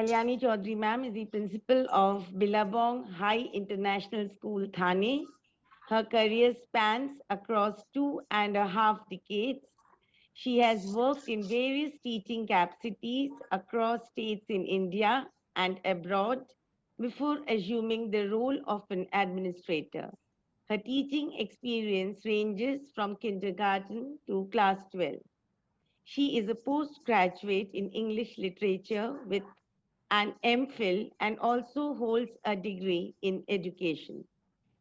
Kalyani Chaudhary ma'am is the principal of Billabong High International School, Thane. Her career spans across 2.5 decades. She has worked in various teaching capacities across states in India and abroad before assuming the role of an administrator. Her teaching experience ranges from kindergarten to class 12. She is a postgraduate in English literature with an MPhil and also holds a degree in education.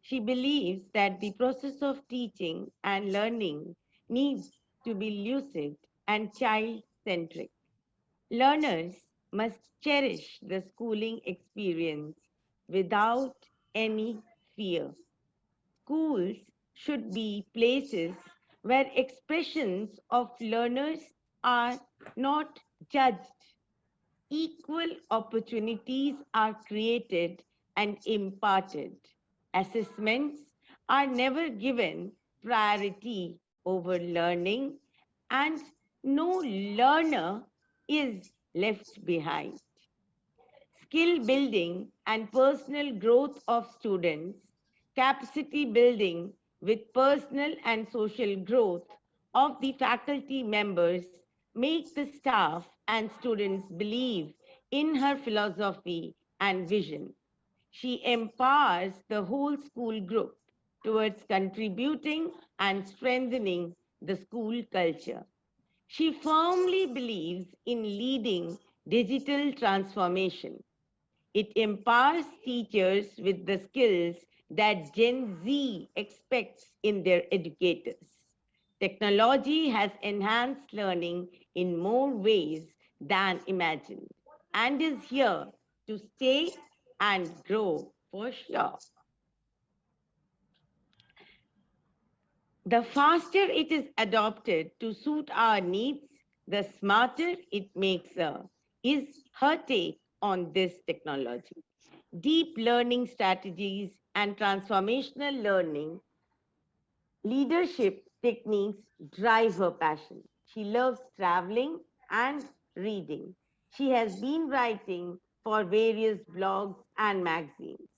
She believes that the process of teaching and learning needs to be lucid and child centric. Learners must cherish the schooling experience without any fear. Schools should be places where expressions of learners are not judged. Equal opportunities are created and imparted. Assessments are never given priority over learning, and no learner is left behind. Skill building and personal growth of students, capacity building with personal and social growth of the faculty members make the staff and students believe in her philosophy and vision. She empowers the whole school group towards contributing and strengthening the school culture. She firmly believes in leading digital transformation. It empowers teachers with the skills that Gen Z expects in their educators. Technology has enhanced learning in more ways than imagined and is here to stay and grow for sure. The faster it is adopted to suit our needs, the smarter it makes her, is her take on this technology. Deep learning strategies and transformational learning leadership techniques drive her passion. She loves traveling and reading. She has been writing for various blogs and magazines.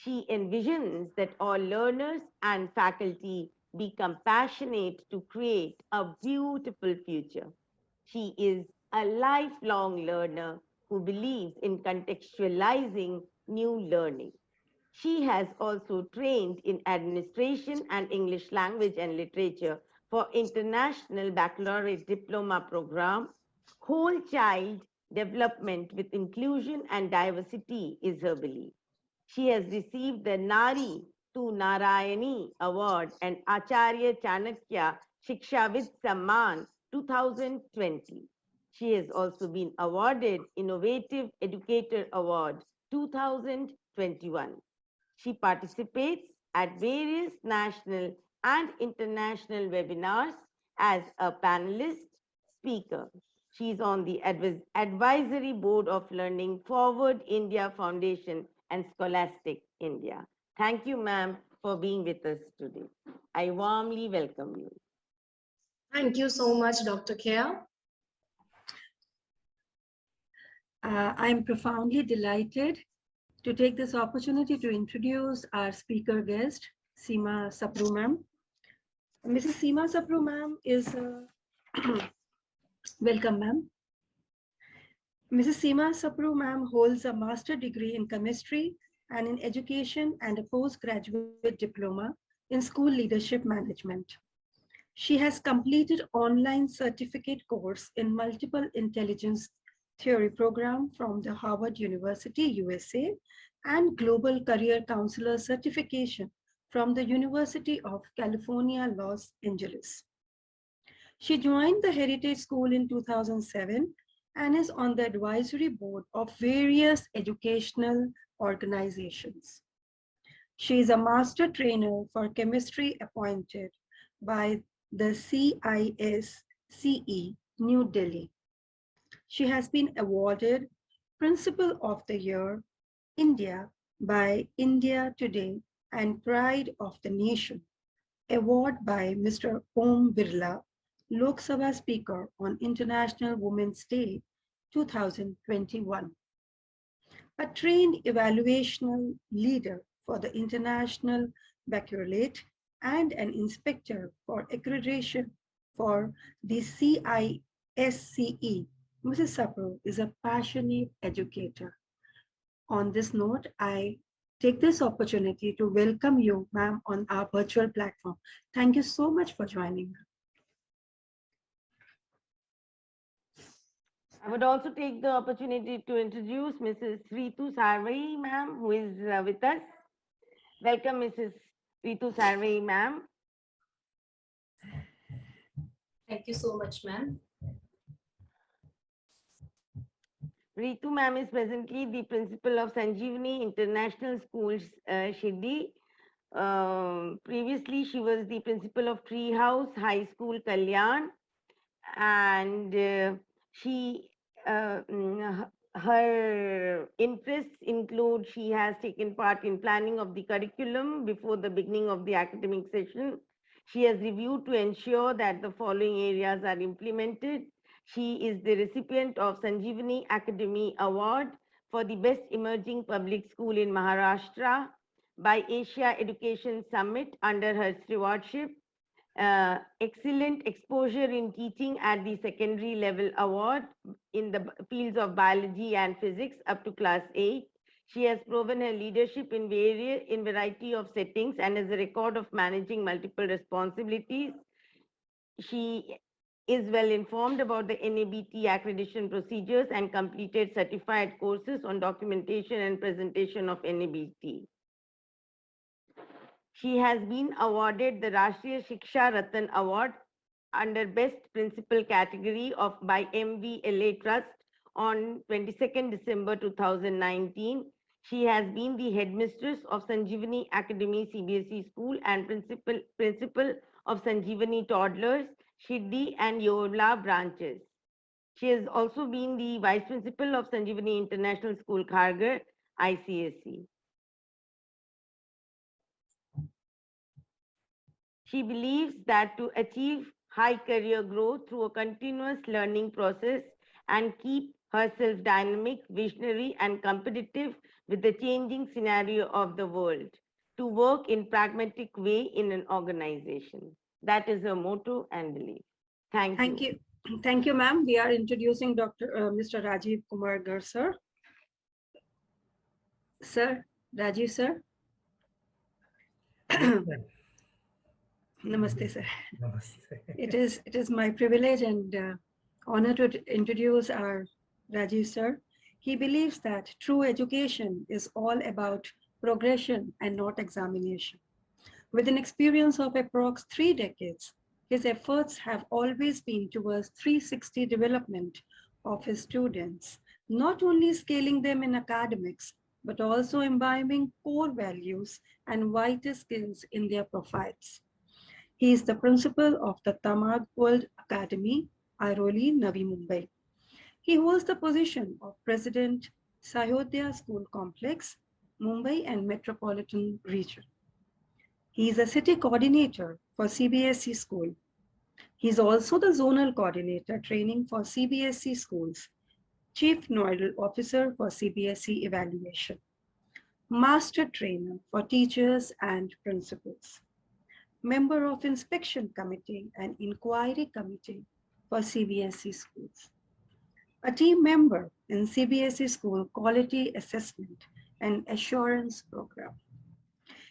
She envisions that all learners and faculty be compassionate to create a beautiful future. She is a lifelong learner who believes in contextualizing new learning. She has also trained in administration and English language and literature for international baccalaureate diploma program. Whole child development with inclusion and diversity is her belief. She has received the Nari to Narayani Award and Acharya Chanakya Shikshavid Samman 2020. She has also been awarded Innovative Educator Award 2021. She participates at various national and international webinars as a panelist speaker. She is on the advisory board of Learning Forward India Foundation and Scholastic India. Thank you, ma'am, for being with us today. I warmly welcome you. Thank you so much, Dr. Kea. I'm profoundly delighted to take this opportunity to introduce our speaker guest, Seema Sapru ma'am. Mrs. Seema Sapru ma'am is, welcome ma'am. Mrs. Seema Sapru ma'am holds a master's degree in chemistry and in education and a postgraduate diploma in school leadership management. She has completed online certificate course in multiple intelligence theory program from the Harvard University, USA, and Global Career Counselor certification from the University of California, Los Angeles. She joined the Heritage School in 2007 and is on the advisory board of various educational organizations. She is a master trainer for chemistry appointed by the CISCE, New Delhi. She has been awarded Principal of the Year, India by India Today and Pride of the Nation, award by Mr. Om Birla, Lok Sabha Speaker on International Women's Day 2021. a trained evaluational leader for the International Baccalaureate, and an inspector for accreditation for the CISCE. Mrs. Sapro is a passionate educator. On this note, I take this opportunity to welcome you, ma'am, on our virtual platform. Thank you so much for joining. I would also take the opportunity to introduce Mrs. Ritu Sarvai, ma'am, who is with us. Welcome, Mrs. Ritu Sarvai, ma'am. Thank you so much, ma'am. Ritu ma'am is presently the principal of Sanjeevani International Schools, Shiddi. Previously, she was the principal of Tree House High School, Kalyan, and her interests include she has taken part in planning of the curriculum before the beginning of the academic session. She has reviewed to ensure that the following areas are implemented. She is the recipient of Sanjeevani Academy Award for the Best Emerging Public School in Maharashtra by Asia Education Summit under her stewardship. Excellent exposure in teaching at the secondary level award in the fields of biology and physics up to class 8. She has proven her leadership in variety of settings and has a record of managing multiple responsibilities. She is well informed about the NABT accreditation procedures and completed certified courses on documentation and presentation of NABT. She has been awarded the Rashtriya Shiksha Ratan Award under Best Principal category by MVLA Trust on 22nd December 2019. She has been the headmistress of Sanjeevani Academy CBSE School and principal of Sanjeevani Toddlers, Shiddi and Yorla branches. She has also been the vice principal of Sanjeevani International School, Kharghar, ICSE. She believes that to achieve high career growth through a continuous learning process and keep herself dynamic, visionary, and competitive with the changing scenario of the world, to work in pragmatic way in an organization. That is her motto and belief. Thank you. Thank you, ma'am. We are introducing Mr. Rajiv Kumar Gar, sir. Sir, Rajiv, sir. Namaste, sir. Namaste. It is my privilege and honor to introduce our Rajiv, sir. He believes that true education is all about progression and not examination. With an experience of approx 3 decades, his efforts have always been towards 360 development of his students, not only scaling them in academics, but also imbibing core values and vital skills in their profiles. He is the principal of the Tamag World Academy, Airoli, Navi Mumbai. He holds the position of President, Sahyodaya School Complex, Mumbai and Metropolitan Region. He is a city coordinator for CBSE School. He is also the zonal coordinator training for CBSE schools, chief nodal officer for CBSE evaluation, master trainer for teachers and principals, member of inspection committee and inquiry committee for CBSE schools, a team member in CBSE school quality assessment and assurance program.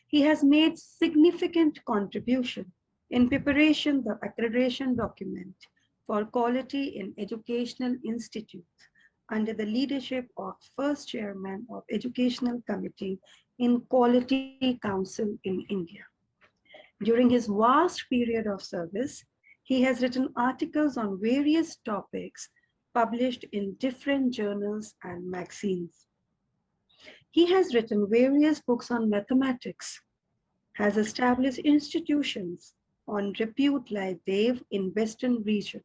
He has made significant contribution in preparation the accreditation document for quality in educational institutes under the leadership of first chairman of educational committee in Quality Council in India. During his vast period of service, he has written articles on various topics published in different journals and magazines. He has written various books on mathematics, has established institutions on repute like DEV in Western region.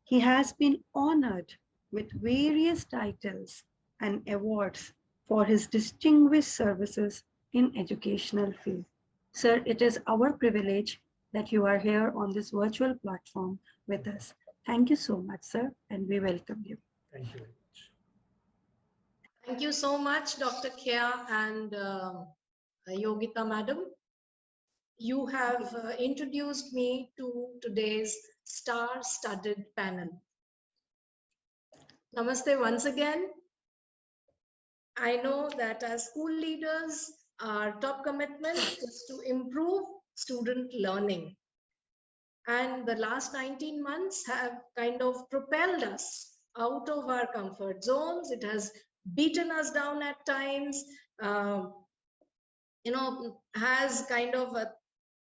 He has been honored with various titles and awards for his distinguished services in educational field. Sir, it is our privilege that you are here on this virtual platform with us. Thank you so much, sir, and we welcome you. Thank you very much. Thank you so much, Dr. Kya and Yogita Madam. You have introduced me to today's star-studded panel. Namaste once again. I know that as school leaders, our top commitment is to improve student learning. And the last 19 months have kind of propelled us out of our comfort zones. It has beaten us down at times, has kind of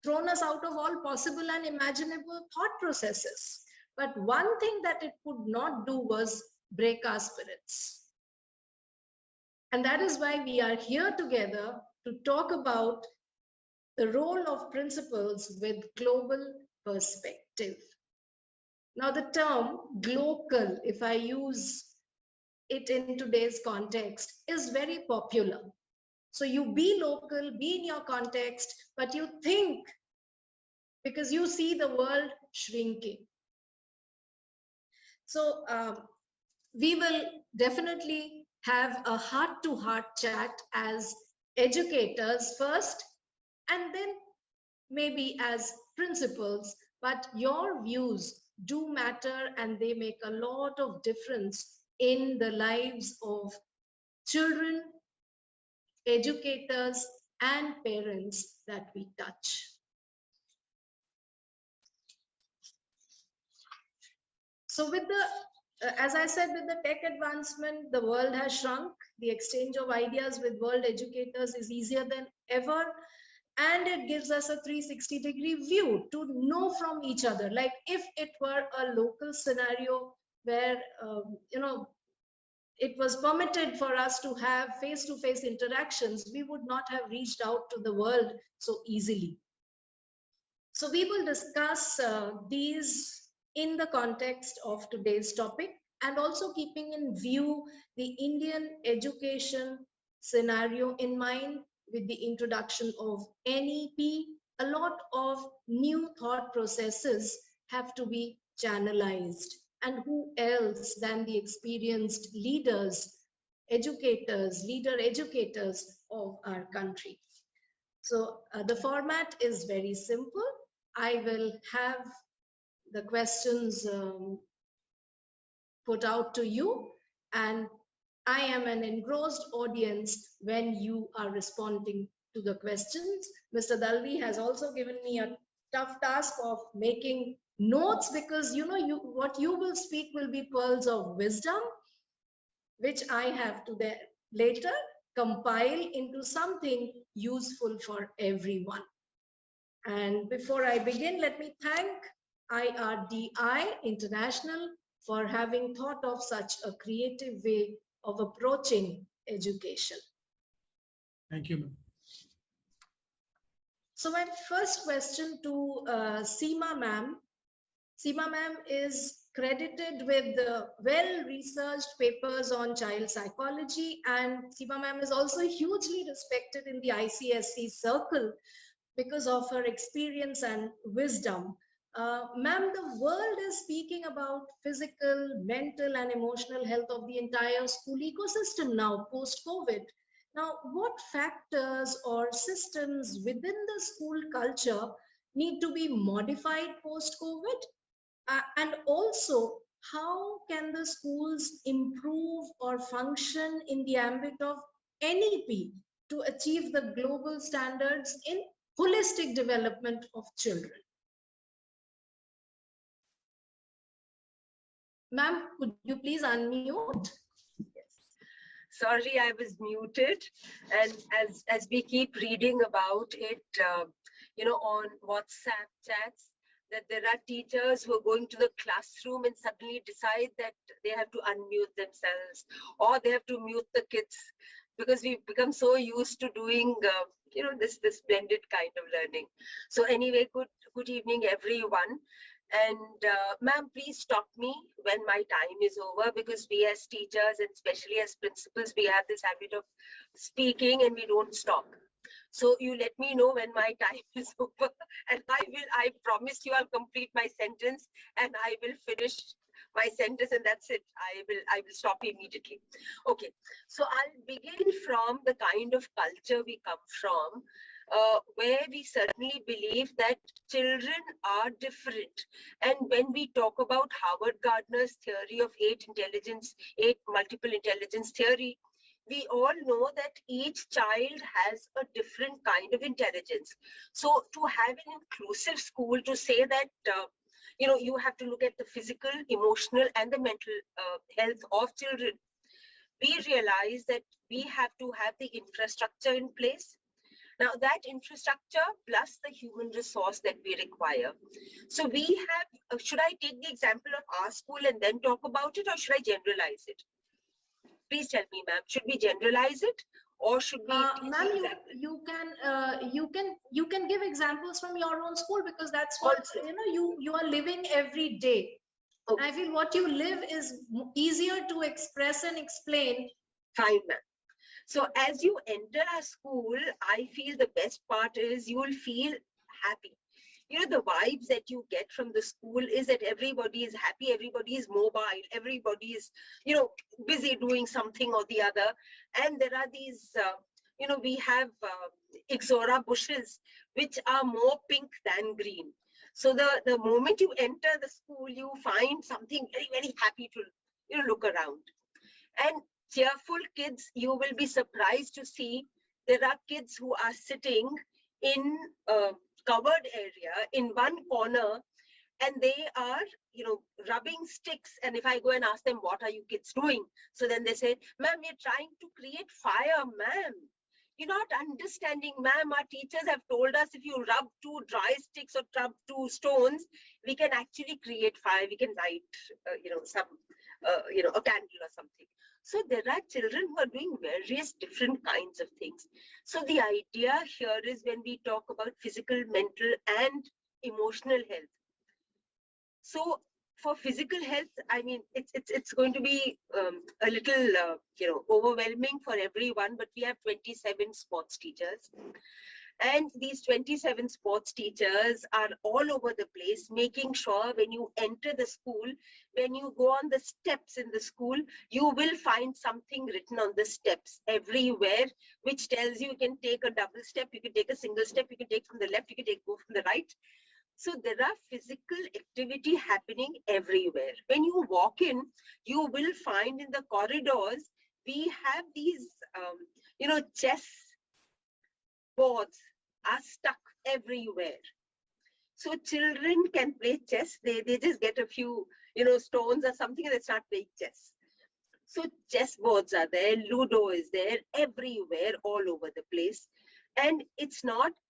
thrown us out of all possible and imaginable thought processes. But one thing that it could not do was break our spirits. And that is why we are here together to talk about the role of principals with global perspective. Now, the term glocal, if I use it in today's context, is very popular. So you be local, be in your context, but you think because you see the world shrinking. So we will definitely have a heart-to-heart chat as educators first, and then maybe as principals, but your views do matter and they make a lot of difference in the lives of children, educators, and parents that we touch. So with the, as I said, with the tech advancement, the world has shrunk. The exchange of ideas with world educators is easier than ever. And it gives us a 360-degree view to know from each other. Like if it were a local scenario where, it was permitted for us to have face-to-face interactions, we would not have reached out to the world so easily. So we will discuss these in the context of today's topic, and also keeping in view the Indian education scenario in mind. With the introduction of NEP, a lot of new thought processes have to be channelized. And who else than the experienced leaders, educators, leader educators of our country. So the format is very simple. I will have the questions put out to you, and I am an engrossed audience when you are responding to the questions. Mr. Dalvi has also given me a tough task of making notes, because what you will speak will be pearls of wisdom, which I have to later compile into something useful for everyone. And before I begin, let me thank IRDI International for having thought of such a creative way of approaching education. Thank you, ma'am. So my first question to Seema ma'am. Seema ma'am is credited with the well-researched papers on child psychology, and Seema ma'am is also hugely respected in the ICSC circle because of her experience and wisdom. Ma'am, the world is speaking about physical, mental, and emotional health of the entire school ecosystem now, post-COVID. Now, what factors or systems within the school culture need to be modified post-COVID? And also, how can the schools improve or function in the ambit of NEP to achieve the global standards in holistic development of children? Ma'am, could you please unmute? Yes. Sorry, I was muted. And as we keep reading about it, on WhatsApp chats, that there are teachers who are going to the classroom and suddenly decide that they have to unmute themselves, or they have to mute the kids, because we've become so used to doing this blended kind of learning. So anyway, good evening everyone. And ma'am, please stop me when my time is over, because we as teachers and especially as principals, we have this habit of speaking and we don't stop. So you let me know when my time is over, and I promise you I'll complete my sentence and I will finish my sentence and that's it. I will stop immediately. Okay, so I'll begin from the kind of culture we come from, where we certainly believe that children are different. And when we talk about Howard Gardner's theory of eight multiple intelligence theory, we all know that each child has a different kind of intelligence. So to have an inclusive school, to say that, you have to look at the physical, emotional, and the mental health of children, we realize that we have to have the infrastructure in place. Now that infrastructure plus the human resource that we require. So we have, should I take the example of our school and then talk about it, or should I generalize it? Please tell me, ma'am, should we generalize it or should we? Ma'am, you can give examples from your own school, because that's what Also, you are living every day. okay. I feel what you live is easier to express and explain. Fine, ma'am. So as you enter a school, I feel the best part is you will feel happy. The vibes that you get from the school is that everybody is happy, everybody is mobile, everybody is, busy doing something or the other. And there are these, we have ixora bushes, which are more pink than green. So the moment you enter the school, you find something very, very happy to, look around. And cheerful kids, you will be surprised to see there are kids who are sitting in a covered area in one corner, and they are, rubbing sticks. And if I go and ask them, what are you kids doing? So then they say, ma'am, we're trying to create fire, ma'am. You're not understanding, ma'am. Our teachers have told us if you rub 2 dry sticks or rub 2 stones, we can actually create fire. We can light, a candle or something. So there are children who are doing various different kinds of things. So the idea here is, when we talk about physical, mental, and emotional health. So for physical health, I mean, it's going to be a little, overwhelming for everyone, but we have 27 sports teachers. And these 27 sports teachers are all over the place, making sure when you enter the school, when you go on the steps in the school, you will find something written on the steps everywhere, which tells you can take a double step, you can take a single step, you can take from the left, you can go from the right. So there are physical activity happening everywhere. When you walk in, you will find in the corridors, we have these, chess boards are stuck everywhere. So children can play chess. They just get a few, stones or something, and they start playing chess. So chess boards are there, Ludo is there, everywhere, all over the place. And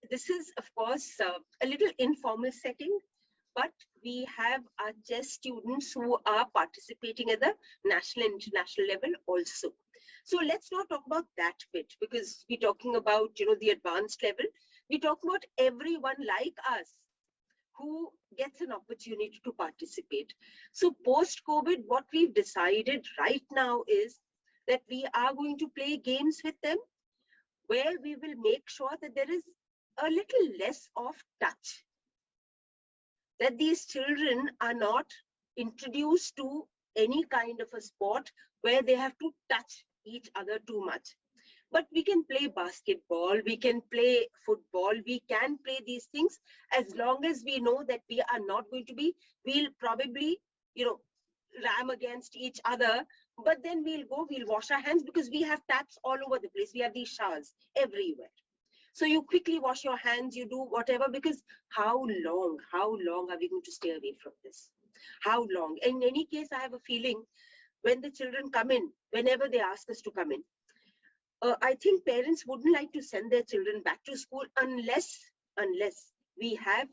this is of course a little informal setting, but we have our chess students who are participating at the national and international level also. So let's not talk about that bit, because we're talking about, the advanced level. We talk about everyone like us who gets an opportunity to participate. So post-COVID, what we've decided right now is that we are going to play games with them, where we will make sure that there is a little less of touch, that these children are not introduced to any kind of a sport where they have to touch each other too much. But we can play basketball, we can play football, we can play these things, as long as we know that we are not going to be, we'll probably, ram against each other, but then we'll wash our hands, because we have taps all over the place. We have these showers everywhere. So you quickly wash your hands, you do whatever, because how long are we going to stay away from this? How long? In any case, I have a feeling when the children come in, whenever they ask us to come in, I think parents wouldn't like to send their children back to school unless we have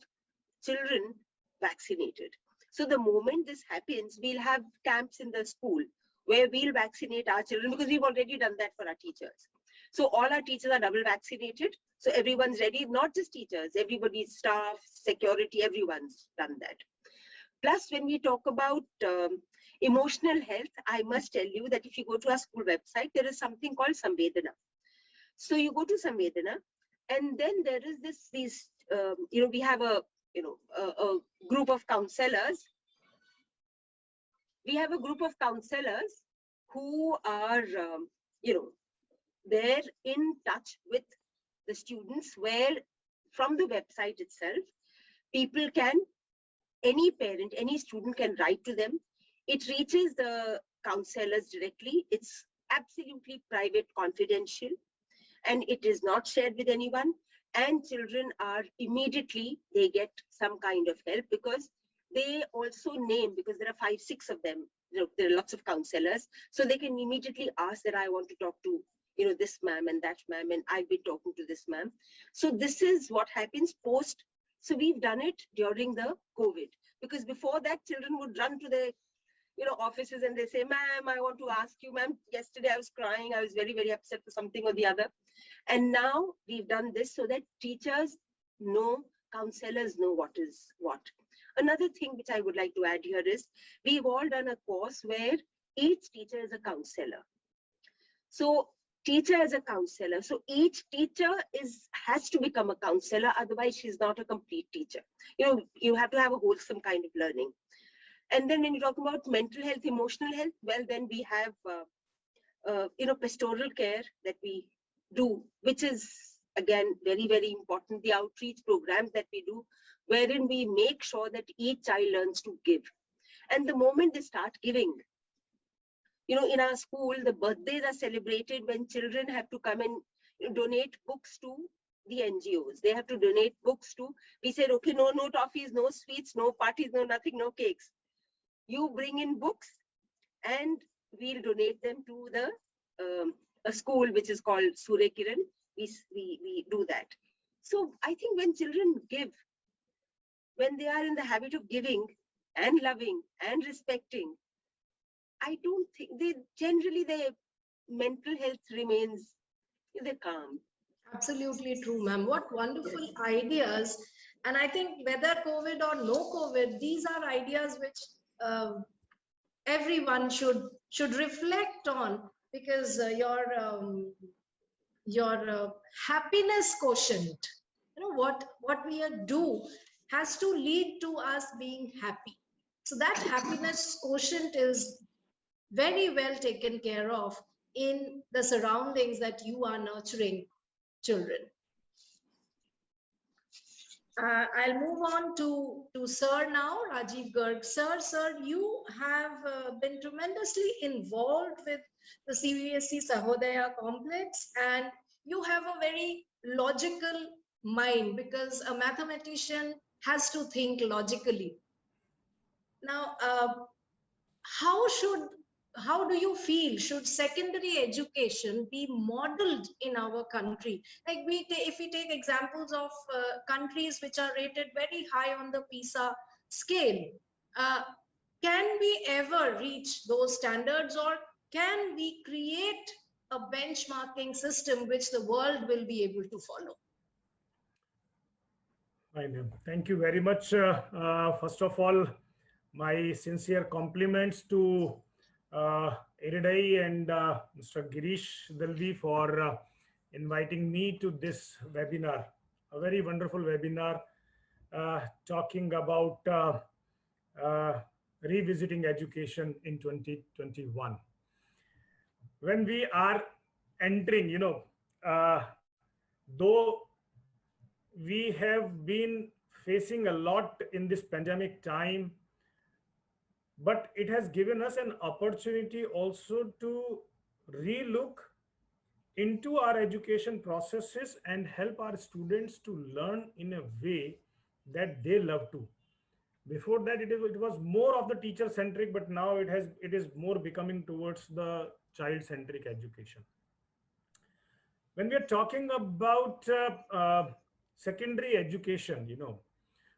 children vaccinated. So the moment this happens, we'll have camps in the school where we'll vaccinate our children, because we've already done that for our teachers. So all our teachers are double vaccinated. So everyone's ready, not just teachers, everybody's staff, security, everyone's done that. Plus, when we talk about emotional health, I must tell you that if you go to our school website, there is something called Samvedana. So you go to Samvedana, and then there is we have a group of counselors we have a group of counselors who are, you know, they're in touch with the students, where from the website itself, people can, any parent, any student can write to them. It reaches the counselors directly. It's absolutely private, confidential, and it is not shared with anyone. And children are immediately, they get some kind of help, because they also name, because there are 5, 6 of them, there are lots of counselors, so they can immediately ask that I want to talk to, you know, this ma'am and that ma'am, and I'll be talking to this ma'am. So this is what happens post. So we've done it during the COVID, because before that children would run to the, you know, offices, and they say, ma'am, I want to ask you, ma'am, yesterday I was crying, I was very, very upset for something or the other. And now we've done this so that teachers know, counselors know what is what. Another thing which I would like to add here is, we've all done a course where each teacher is a counselor. So teacher is a counselor. So each teacher has to become a counselor, otherwise she's not a complete teacher. You know, you have to have a wholesome kind of learning. And then when you talk about mental health, emotional health, well, then we have, you know, pastoral care that we do, which is again very, very important. The outreach programs that we do, wherein we make sure that each child learns to give. And the moment they start giving, you know, in our school, the birthdays are celebrated when children have to come and, you know, donate books to the NGOs. They have to donate books to, we said, okay, no toffees, no sweets, no parties, no nothing, no cakes. You bring in books and we'll donate them to the a school which is called Surya Kiran. We do that. So I think when children give, when they are in the habit of giving and loving and respecting, I don't think they generally, their mental health remains, they're calm. Absolutely true, ma'am. What wonderful ideas. And I think whether COVID or no COVID, these are ideas which everyone should reflect on, because your happiness quotient, you know, what we do has to lead to us being happy. So that happiness quotient is very well taken care of in the surroundings that you are nurturing children. I'll move on to Sir now, Rajiv Garg. Sir, you have been tremendously involved with the CBSE Sahodaya complex, and you have a very logical mind, because a mathematician has to think logically. Now, how do you feel should secondary education be modeled in our country? Like if we take examples of countries which are rated very high on the PISA scale, can we ever reach those standards, or can we create a benchmarking system which the world will be able to follow? Fine. Thank you very much. First of all, my sincere compliments to Iridai and Mr. Girish Dalvi for inviting me to this webinar, a very wonderful webinar talking about revisiting education in 2021. When we are entering, you know, though we have been facing a lot in this pandemic time, but it has given us an opportunity also to relook into our education processes and help our students to learn in a way that they love to. Before that, it was more of the teacher centric, but now it is more becoming towards the child centric education. When we are talking about secondary education, you know,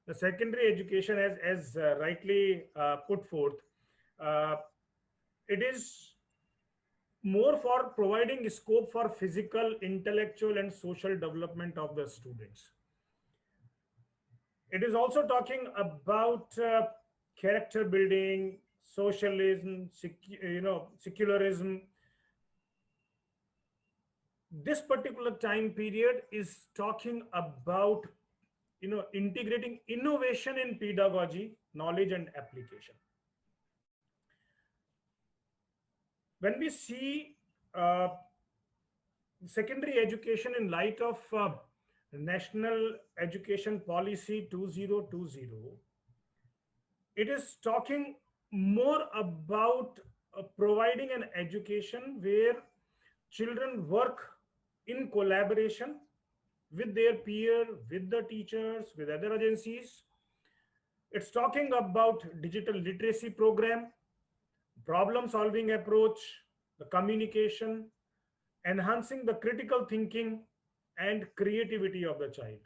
the secondary education, as rightly put forth, it is more for providing scope for physical, intellectual, and social development of the students. It is also talking about character building, socialism, secularism. This particular time period is talking about, you know, integrating innovation in pedagogy, knowledge, and application. when we see secondary education in light of National Education Policy 2020, it is talking more about providing an education where children work in collaboration with their peer, with the teachers, with other agencies. It's talking about digital literacy program, problem solving approach, the communication, enhancing the critical thinking and creativity of the child.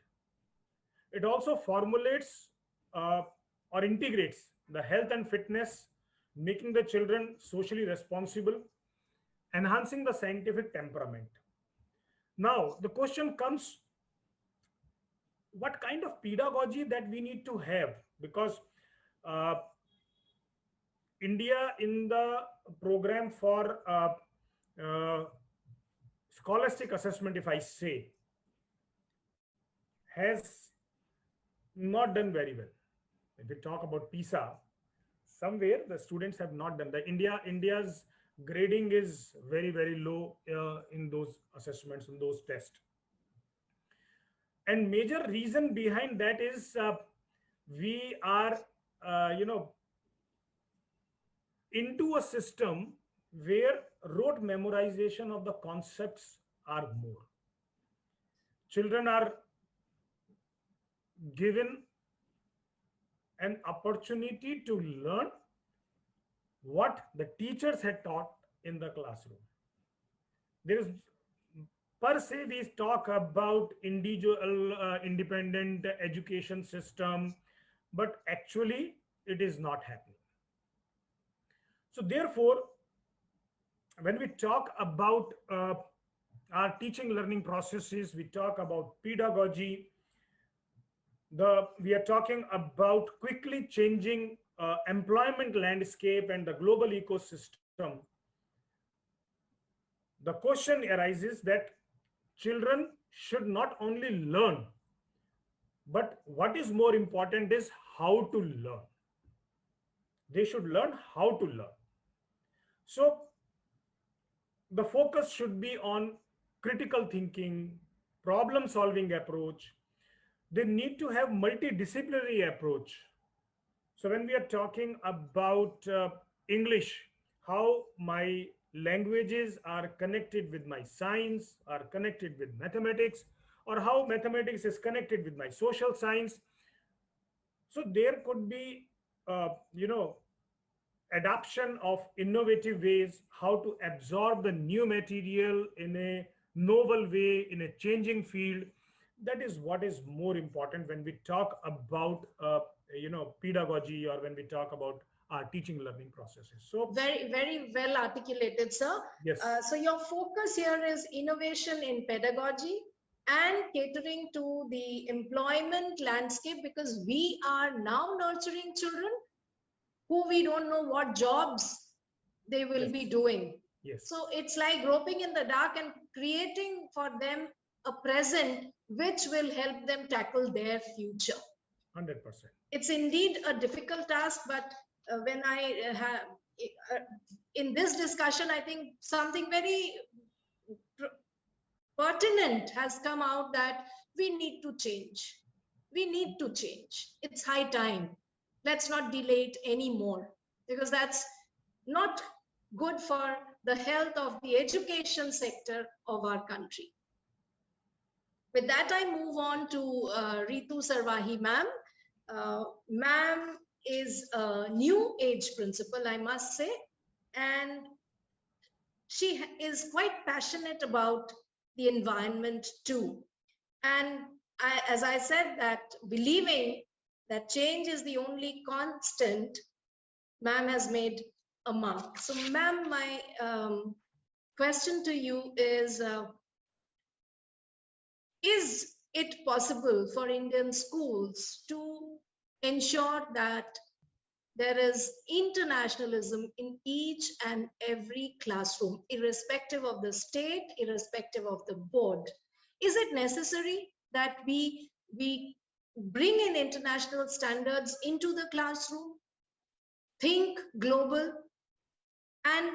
It also formulates uh, or integrates the health and fitness, making the children socially responsible, enhancing the scientific temperament. Now, the question comes, what kind of pedagogy that we need to have? Because uh, India, in the program for uh, scholastic assessment, if I say, has not done very well. If we talk about PISA, somewhere the students have not done that. India's grading is very, very low in those assessments, in those tests. And major reason behind that is we are, into a system where rote memorization of the concepts are more. Children are given an opportunity to learn what the teachers had taught in the classroom. There is, per se, we talk about individual independent education system, but actually it is not happening. So therefore, when we talk about our teaching learning processes, we talk about pedagogy, we are talking about quickly changing employment landscape and the global ecosystem. The question arises that children should not only learn, but what is more important is how to learn. They should learn how to learn. So the focus should be on critical thinking, problem solving approach. They need to have multidisciplinary approach. So when we are talking about English, how my languages are connected with my science, are connected with mathematics, or how mathematics is connected with my social science. So there could be, adoption of innovative ways, how to absorb the new material in a novel way, in a changing field. That is what is more important when we talk about pedagogy, or when we talk about our teaching learning processes. So Very, very well articulated, sir. yes, So your focus here is innovation in pedagogy and catering to the employment landscape, because we are now nurturing children who we don't know what jobs they will Yes. be doing. yes, So it's like groping in the dark and creating for them a present which will help them tackle their future. 100%. It's indeed a difficult task, but when I have in this discussion, I think something very pertinent has come out, that we need to change. We need to change. It's high time. Let's not delay it anymore, because that's not good for the health of the education sector of our country. With that, I move on to Ritu Sarvahi ma'am. Ma'am is a new age principal, I must say, and she is quite passionate about the environment too. And as I said, that believing that change is the only constant, ma'am has made a mark. So ma'am, my question to you is it possible for Indian schools to ensure that there is internationalism in each and every classroom, irrespective of the state, irrespective of the board? Is it necessary that we bring in international standards into the classroom, think global, and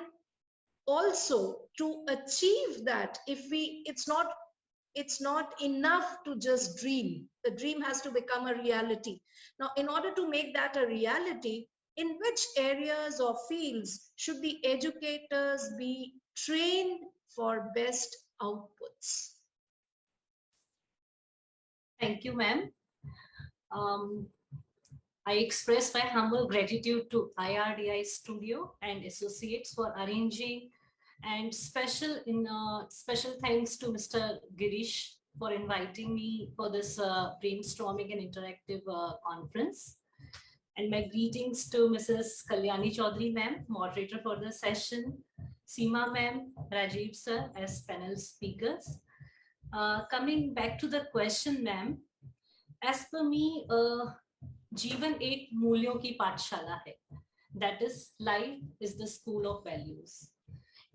also to achieve that, it's not enough to just dream. The dream has to become a reality. Now, in order to make that a reality, in which areas or fields should the educators be trained for best outputs? Thank you, ma'am. I express my humble gratitude to IRDI Studio and Associates for arranging, and special thanks to Mr. Girish for inviting me for this brainstorming and interactive conference. And my greetings to Mrs. Kalyani Chaudhary ma'am, moderator for the session, Seema ma'am, Rajiv sir as panel speakers. Coming back to the question, ma'am, as per me, जीवन एक मूल्यों की पाठशाला है. That is, life is the school of values.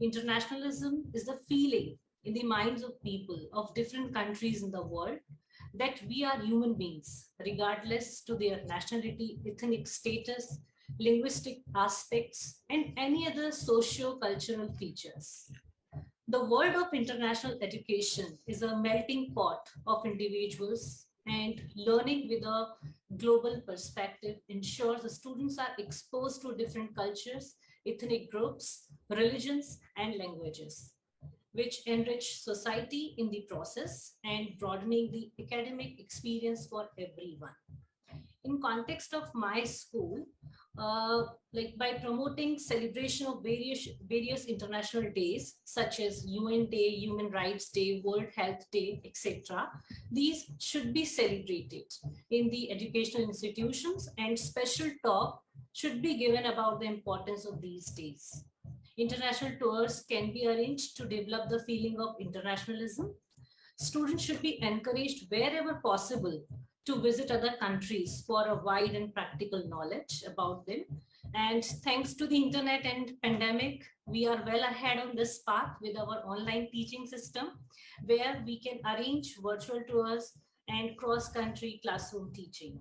Internationalism is the feeling in the minds of people of different countries in the world that we are human beings, regardless to their nationality, ethnic status, linguistic aspects, and any other socio-cultural features. The world of international education is a melting pot of individuals, and learning with a global perspective ensures the students are exposed to different cultures, ethnic groups, religions, and languages, which enrich society in the process and broadening the academic experience for everyone. In context of my school, like by promoting celebration of various international days such as UN Day, Human Rights Day, World Health Day, etc. These should be celebrated in the educational institutions, and special talk should be given about the importance of these days. International tours can be arranged to develop the feeling of internationalism. Students should be encouraged wherever possible to visit other countries for a wide and practical knowledge about them. And thanks to the internet and pandemic, we are well ahead on this path with our online teaching system, where we can arrange virtual tours and cross-country classroom teaching.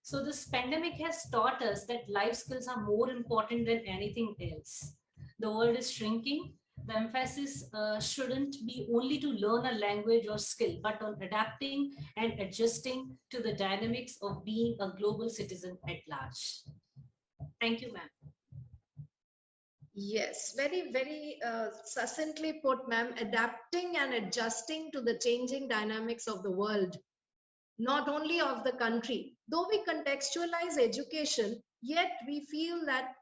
So this pandemic has taught us that life skills are more important than anything else. The world is shrinking. The emphasis shouldn't be only to learn a language or skill, but on adapting and adjusting to the dynamics of being a global citizen at large. Thank you, ma'am. Yes, very, very succinctly put, ma'am. Adapting and adjusting to the changing dynamics of the world, not only of the country. Though we contextualize education, yet we feel that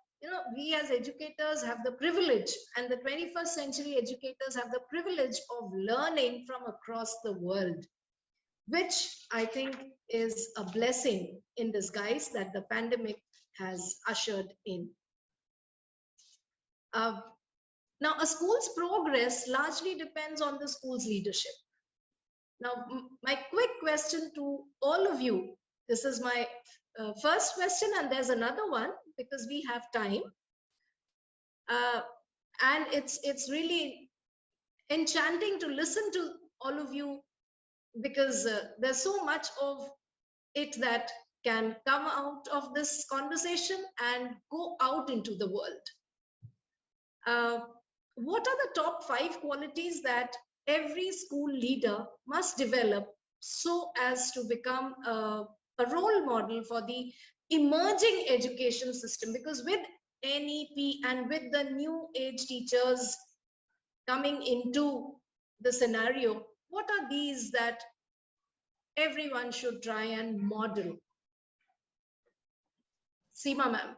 we as educators have the privilege, and the 21st century educators have the privilege of learning from across the world, which I think is a blessing in disguise that the pandemic has ushered in. Now, a school's progress largely depends on the school's leadership. Now, my quick question to all of you, this is my first question, and there's another one because we have time. And it's really enchanting to listen to all of you, because there's so much of it that can come out of this conversation and go out into the world. What are the top 5 qualities that every school leader must develop so as to become a role model for the emerging education system? Because with NEP and with the new age teachers coming into the scenario, what are these that everyone should try and model? Seema ma'am.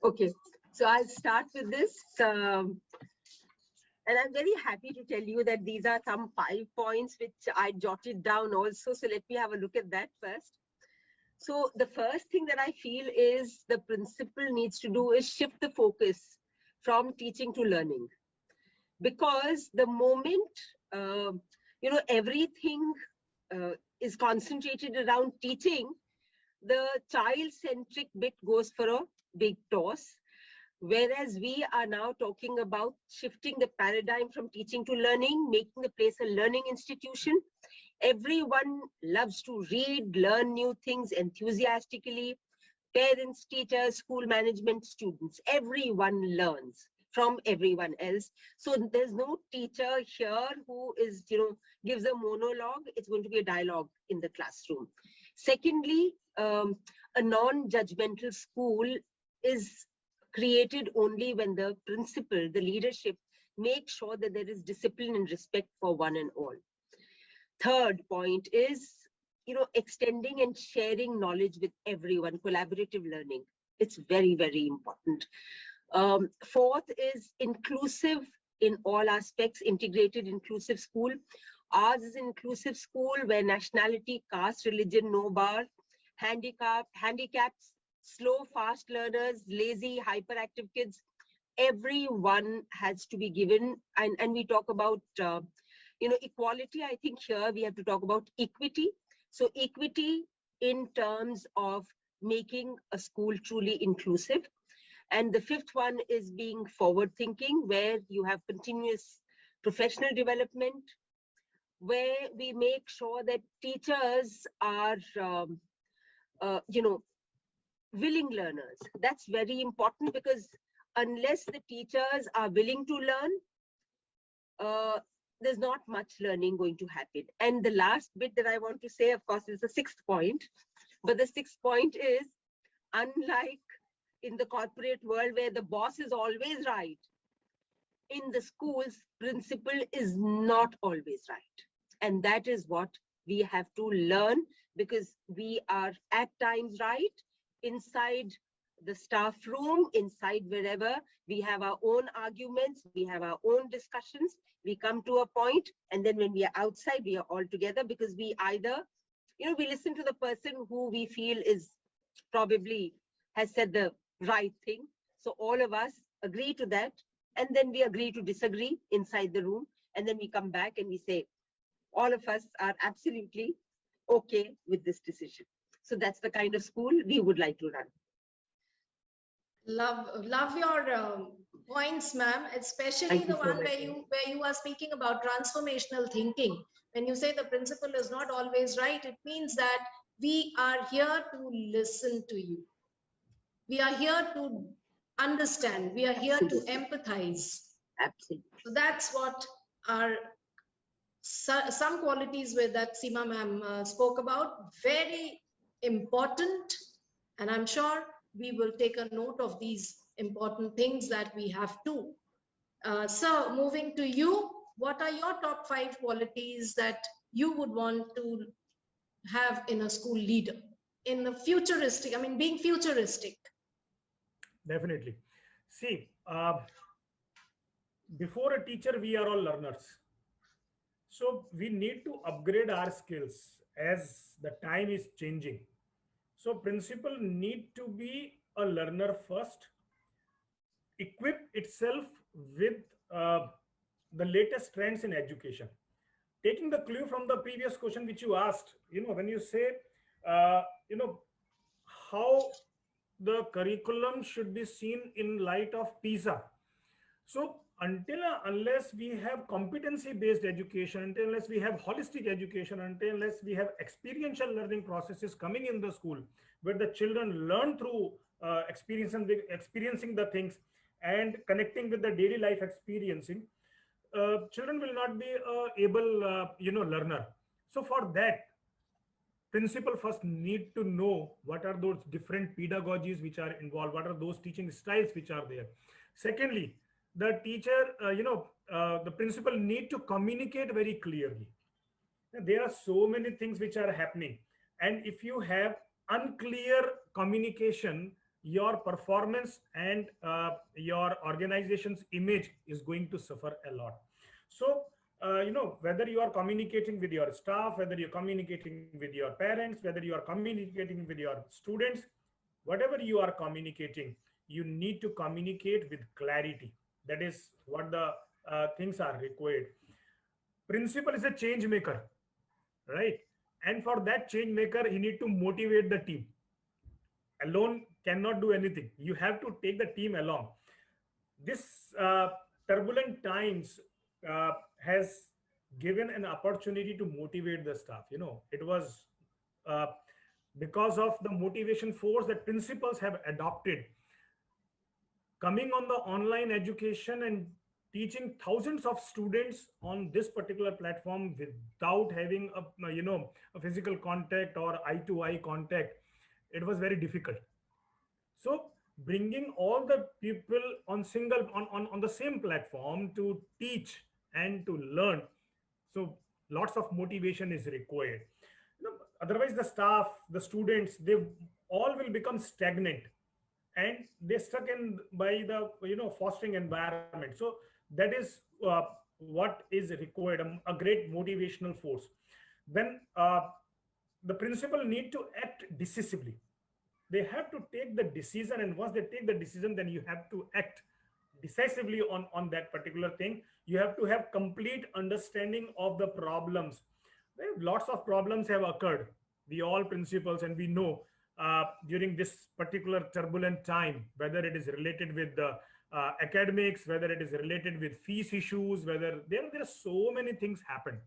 Okay, so I'll start with this. And I'm very happy to tell you that these are some 5 points which I jotted down also. So let me have a look at that first. So the first thing that I feel is the principal needs to do is shift the focus from teaching to learning. Because the moment, everything is concentrated around teaching, the child-centric bit goes for a big toss. Whereas we are now talking about shifting the paradigm from teaching to learning, making the place a learning institution. Everyone loves to read, learn new things enthusiastically. Parents, teachers, school management, students, everyone learns. from everyone else. So there's no teacher here who is, gives a monologue. It's going to be a dialogue in the classroom. Secondly, a non-judgmental school is created only when the principal, the leadership, make sure that there is discipline and respect for one and all. Third point is, extending and sharing knowledge with everyone, collaborative learning. It's very, very important. Fourth is inclusive in all aspects, integrated inclusive school. Ours is inclusive school where nationality, caste, religion, no bar, handicaps, slow, fast learners, lazy, hyperactive kids, everyone has to be given. And we talk about, equality. I think here we have to talk about equity. So equity in terms of making a school truly inclusive. And the fifth one is being forward thinking, where you have continuous professional development, where we make sure that teachers are, willing learners. That's very important, because unless the teachers are willing to learn, there's not much learning going to happen. And the last bit that I want to say, of course, is the sixth point. But the sixth point is, unlike in the corporate world where the boss is always right, in the schools, principal is not always right. And that is what we have to learn, because we are at times right inside the staff room, inside wherever. We have our own arguments, we have our own discussions. We come to a point, and then when we are outside, we are all together, because we either, we listen to the person who we feel is probably has said the right thing. So all of us agree to that, and then we agree to disagree inside the room, and then we come back and we say, all of us are absolutely okay with this decision. So that's the kind of school we would like to run. Love your points, ma'am, especially Thank you the so one much, where you are speaking about transformational thinking. When you say the principal is not always right, it means that we are here to listen to you. We are here to understand. We are here to empathize. Absolutely. So that's what are some qualities where that Seema ma'am spoke about. Very important, and I'm sure we will take a note of these important things that we have to. So moving to you, what are your top 5 qualities that you would want to have in a school leader? In the futuristic, being futuristic. Definitely. See, before a teacher, we are all learners. So we need to upgrade our skills as the time is changing. So principal need to be a learner first, equip itself with the latest trends in education. Taking the clue from the previous question which you asked, when you say, how the curriculum should be seen in light of PISA. So unless we have competency-based education, unless we have holistic education, unless we have experiential learning processes coming in the school, where the children learn through experiencing the things and connecting with the daily life experiencing, children will not be able, learner. So for that, principal first need to know what are those different pedagogies which are involved, what are those teaching styles which are there. Secondly, the teacher, the principal need to communicate very clearly. There are so many things which are happening, and if you have unclear communication, your performance and your organization's image is going to suffer a lot. So whether you are communicating with your staff, whether you're communicating with your parents, whether you are communicating with your students, whatever you are communicating, you need to communicate with clarity. That is what the things are required. Principal is a change maker, right? And for that change maker, he need to motivate the team. Alone cannot do anything. You have to take the team along. This turbulent times has given an opportunity to motivate the staff. It was because of the motivation force that principals have adopted. coming on the online education and teaching thousands of students on this particular platform without having a physical contact or eye to eye contact, it was very difficult. So bringing all the people on on the same platform to teach and to learn, so lots of motivation is required. Otherwise the staff, the students, they all will become stagnant, and they stuck in by the fostering environment. So that is what is required, a great motivational force. When the principal need to act decisively, they have to take the decision, and once they take the decision, then you have to act decisively on that particular thing. You have to have complete understanding of the problems. Lots of problems have occurred, we all principals, and we know during this particular turbulent time, whether it is related with the academics, whether it is related with fees issues, whether there are so many things happen,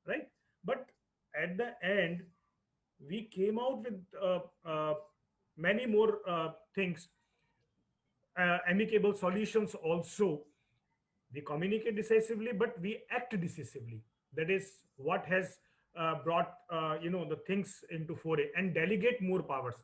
right? But at the end, we came out with many more things, amicable solutions also. We communicate decisively, but we act decisively. That is what has brought the things into foray. And delegate more powers.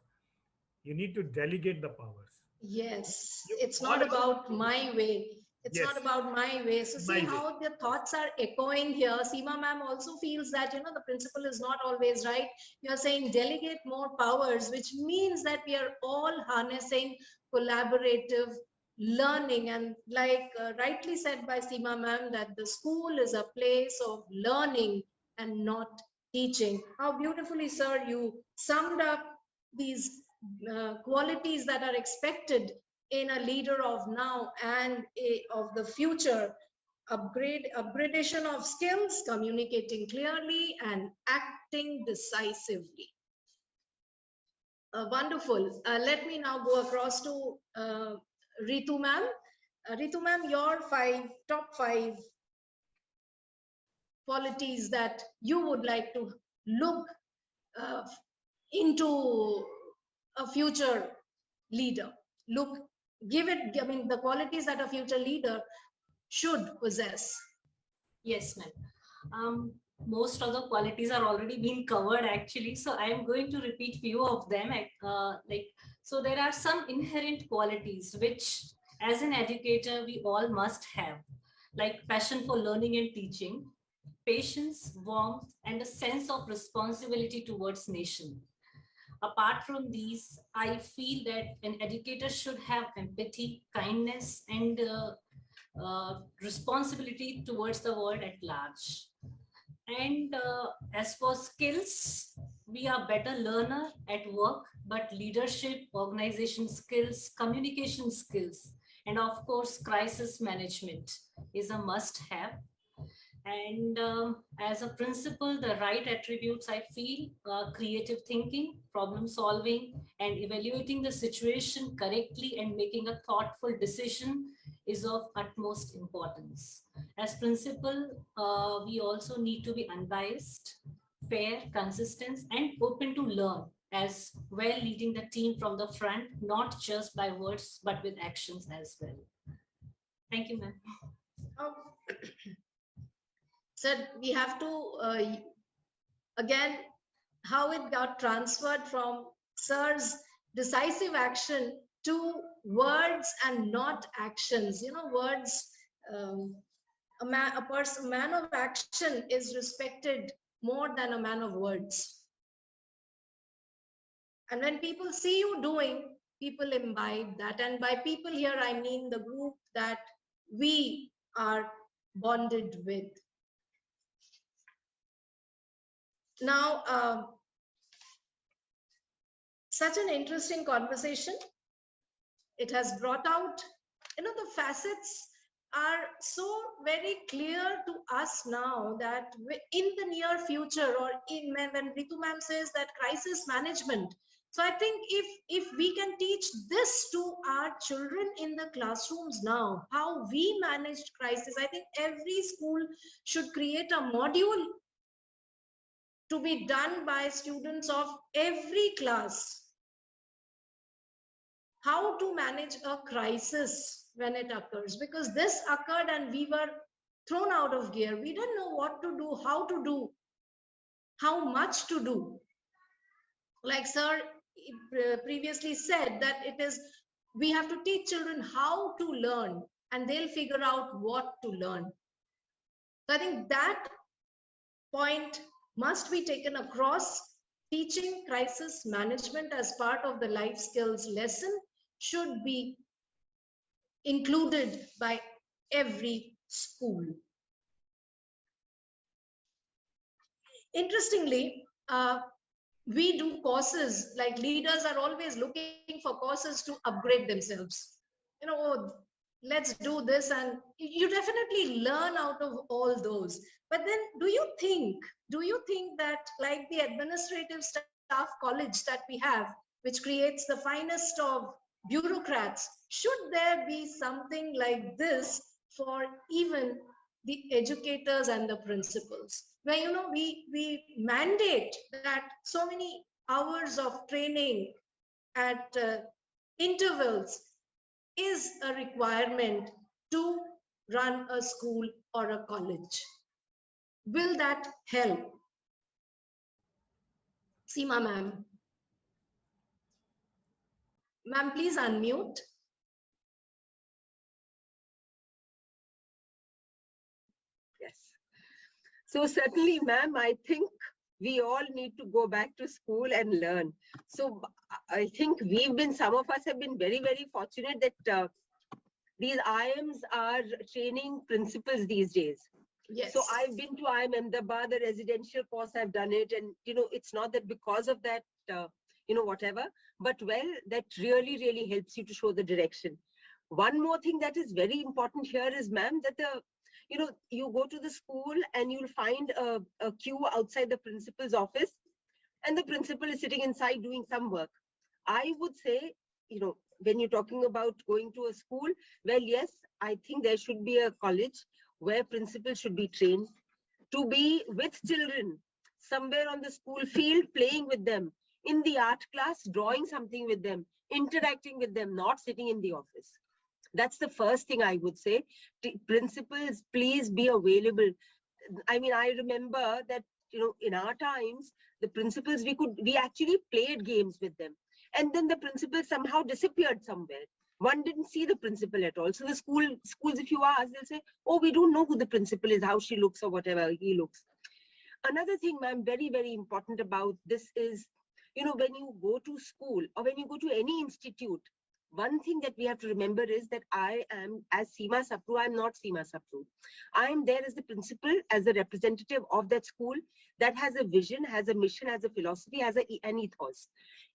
You need to delegate the powers. Yes, You it's all not have to- about my way. It's Yes. not about my way. So My see way. how the thoughts are echoing here. Seema ma'am also feels that, the principal is not always right. You're saying delegate more powers, which means that we are all harnessing collaborative learning. And like rightly said by Seema ma'am, that the school is a place of learning and not teaching. How beautifully, sir, you summed up these qualities that are expected in a leader of now and of the future. Upgradation of skills, communicating clearly, and acting decisively. Wonderful. Let me now go across to Ritu ma'am. Ritu ma'am, your top five qualities that you would like to look uh, into a future leader. I mean, the qualities that a future leader should possess. Yes, ma'am. Most of the qualities are already being covered actually. So I am going to repeat few of them. So there are some inherent qualities which as an educator, we all must have, like passion for learning and teaching, patience, warmth, and a sense of responsibility towards nation. Apart from these, I feel that an educator should have empathy, kindness, and responsibility towards the world at large. And as for skills, we are better learner at work, but leadership, organization skills, communication skills, and of course, crisis management is a must have. And as a principal, the right attributes I feel creative thinking, problem solving, and evaluating the situation correctly and making a thoughtful decision is of utmost importance. As principal, we also need to be unbiased, fair, consistent, and open to learn, as well leading the team from the front, not just by words, but with actions as well. Thank you, ma'am. Said we have to, again, how it got transferred from sir's decisive action to words and not actions. Words, a man of action is respected more than a man of words. And when people see you doing, people imbibe that. And by people here, I mean the group that we are bonded with. Now, such an interesting conversation. It has brought out, the facets are so very clear to us now that in the near future, or when Ritu ma'am says that crisis management. So I think if we can teach this to our children in the classrooms now, how we managed crisis, I think every school should create a module to be done by students of every class. how to manage a crisis when it occurs, because this occurred and we were thrown out of gear. We didn't know what to do, how to do, how much to do. Like sir previously said, that it is, we have to teach children how to learn and they'll figure out what to learn. So I think that point must be taken across. Teaching crisis management as part of the life skills lesson should be included by every school. Interestingly, we do courses, like leaders are always looking for courses to upgrade themselves. You know, oh, let's do this, and you definitely learn out of all those. But then do you think that, like the administrative staff college that we have, which creates the finest of bureaucrats, should there be something like this for even the educators and the principals, where, you know, we mandate that so many hours of training at intervals is a requirement to run a school or a college? Will that help? Seema ma'am. Ma'am, please unmute. Yes. So certainly, ma'am, I think we all need to go back to school and learn. So I think some of us have been very, very fortunate that these IIMs are training principals these days. Yes. So I've been to IIM Ahmedabad, the residential course, I've done it. And, you know, it's not that because of that, you know, whatever, but well, that really, really helps you to show the direction. One more thing that is very important here is, ma'am, that you know, you go to the school and you'll find a queue outside the principal's office, and the principal is sitting inside doing some work. I would say, you know, when you're talking about going to a school, well, yes, I think there should be a college where principals should be trained to be with children somewhere on the school field, playing with them, in the art class, drawing something with them, interacting with them, not sitting in the office. That's the first thing I would say. Principals, please be available. I mean, I remember that, you know, in our times, the principals, we actually played games with them. And then the principal somehow disappeared somewhere. One didn't see the principal at all. So the schools, if you ask, they'll say, oh, we don't know who the principal is, how she looks or whatever he looks. Another thing, ma'am, very, very important about this is, you know, when you go to school or when you go to any institute, one thing that we have to remember is that I am, as Seema Sapru, I'm not Seema Sapru. I am there as the principal, as the representative of that school that has a vision, has a mission, has a philosophy, has an ethos.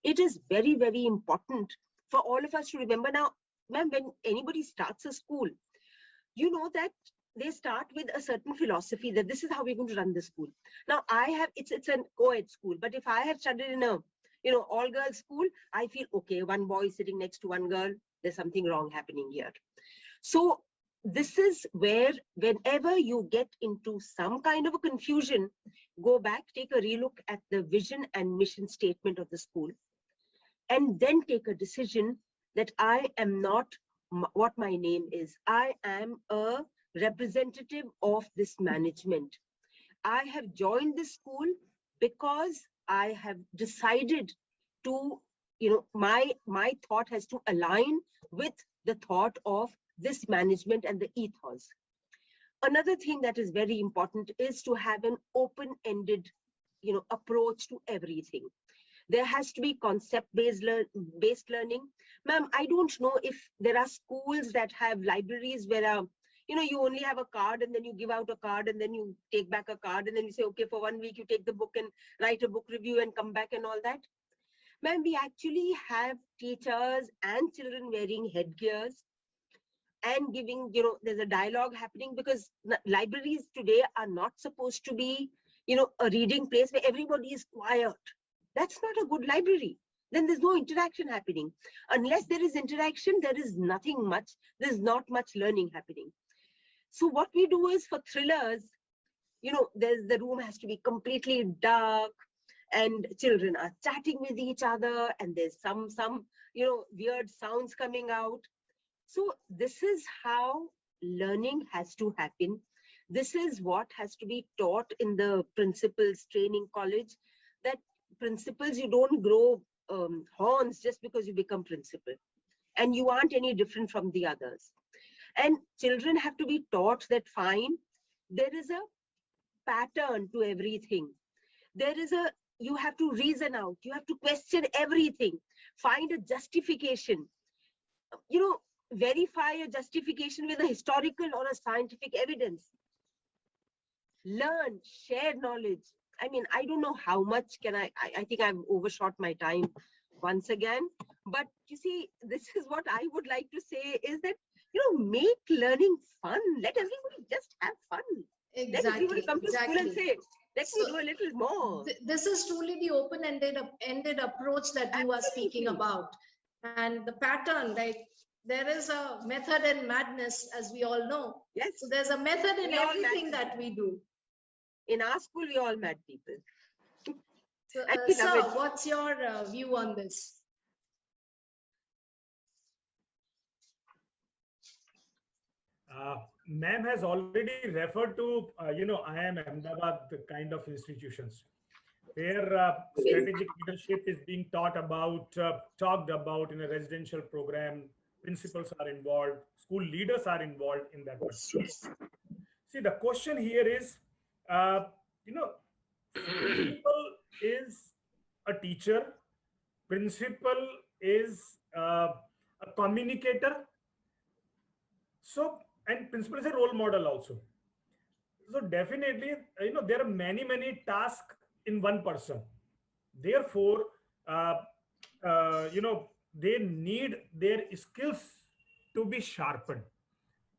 It is very, very important for all of us to remember. Now, ma'am, when anybody starts a school, you know that they start with a certain philosophy that this is how we're going to run the school. Now, it's an co-ed school, but if I have studied in a, you know, all girls school, I feel, okay, one boy is sitting next to one girl, there's something wrong happening here. So this is where, whenever you get into some kind of a confusion, go back, take a relook at the vision and mission statement of the school, and then take a decision that I am not what my name is. I am a representative of this management. I have joined this school because I have decided to, you know, my thought has to align with the thought of this management and the ethos. Another thing that is very important is to have an open-ended, you know, approach to everything. There has to be concept-based learning. Ma'am, I don't know if there are schools that have libraries where, you know, you only have a card and then you give out a card and then you take back a card and then you say, okay, for 1 week you take the book and write a book review and come back and all that. Ma'am, we actually have teachers and children wearing headgears and giving, you know, there's a dialogue happening, because libraries today are not supposed to be, you know, a reading place where everybody is quiet. That's not a good library. Then there's no interaction happening. Unless there is interaction, there is nothing much, there's not much learning happening. So what we do is, for thrillers, you know, the room has to be completely dark, and children are chatting with each other, and there's some weird sounds coming out. So this is how learning has to happen. This is what has to be taught in the principals training college, that principals, you don't grow horns just because you become principal, and you aren't any different from the others. And children have to be taught that fine, there is a pattern to everything. You have to reason out, you have to question everything, find a justification, verify a justification with a historical or a scientific evidence. Learn, share knowledge. I mean, I don't know how much can I think I've overshot my time once again, but you see, this is what I would like to say is that, make learning fun. Let everybody just have fun. Let everybody come to school and say, let me do a little more. This is truly the open-ended approach that you are speaking about. And the pattern, like there is a method in madness, as we all know. Yes. So there's a method in everything that we do. In our school, we all mad people. So, And we love sir, it. what's your view on this? Ma'am has already referred to, IIM Ahmedabad kind of institutions where strategic leadership is being talked about in a residential program. Principals are involved, school leaders are involved in that. Yes. See, the question here is, principal is a teacher, principal is a communicator. So, and principal is a role model also. So definitely, there are many tasks in one person. Therefore, they need their skills to be sharpened.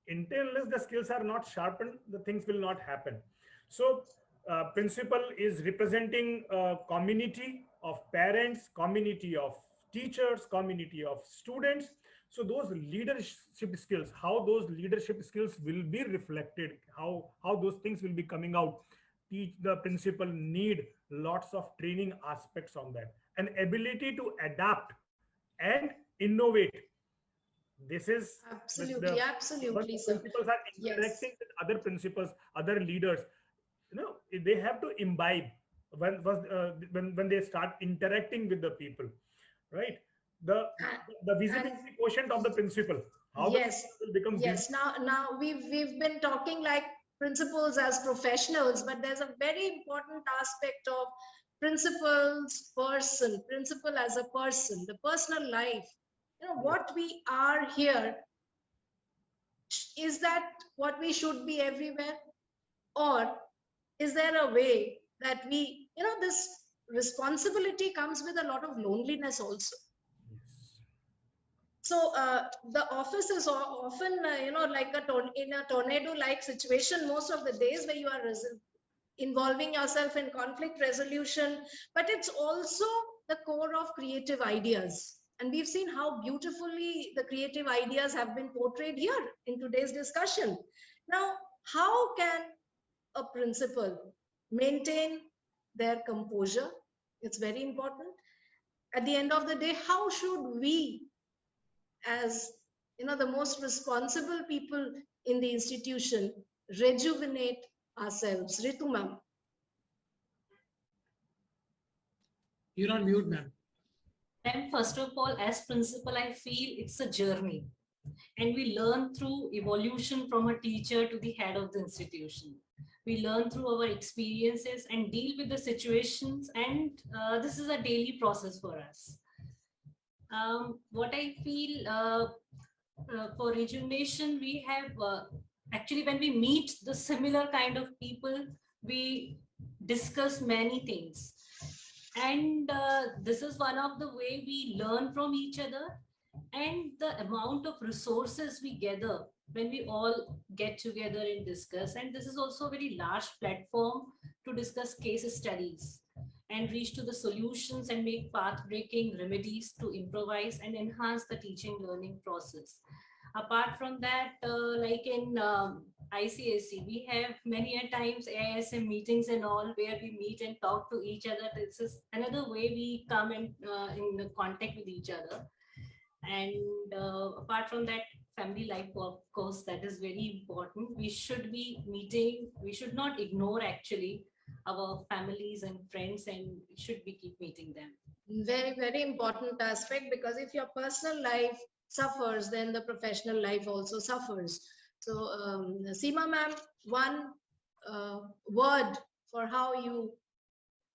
Unless the skills are not sharpened, the things will not happen. So principal is representing a community of parents, community of teachers, community of students. So those leadership skills, how those leadership skills will be reflected, how those things will be coming out. The principal need lots of training aspects on that, an ability to adapt and innovate. This is Absolutely, absolutely, sir. Principals are interacting with other principals, other leaders. They have to imbibe when they start interacting with the people, right? The visibility quotient of the principal. How Yes, the will become yes. Now we've been talking like principals as professionals, but there's a very important aspect of principal as a person, the personal life. What we are here, is that what we should be everywhere? Or is there a way that we, this responsibility comes with a lot of loneliness also. So the office is often, like in a tornado-like situation most of the days, where you are involving yourself in conflict resolution, but it's also the core of creative ideas. And we've seen how beautifully the creative ideas have been portrayed here in today's discussion. Now, how can a principal maintain their composure? It's very important. At the end of the day, how should we, as the most responsible people in the institution, rejuvenate ourselves? Ritu ma'am. You're on mute, ma'am. And first of all, as principal, I feel it's a journey. And we learn through evolution from a teacher to the head of the institution. We learn through our experiences and deal with the situations. And this is a daily process for us. What I feel for rejuvenation, we have actually, when we meet the similar kind of people, we discuss many things. And this is one of the way we learn from each other, and the amount of resources we gather when we all get together and discuss. And this is also a very large platform to discuss case studies and reach to the solutions and make path-breaking remedies to improvise and enhance the teaching learning process. Apart from that, like in ICSC, we have many a times AISM meetings and all where we meet and talk to each other. This is another way we come in the contact with each other. And apart from that, family life, of course, that is very important. We should be meeting, we should not ignore actually our families and friends, and should be keep meeting them. Very, very important aspect, because if your personal life suffers, then the professional life also suffers. So, Seema ma'am, one word for how you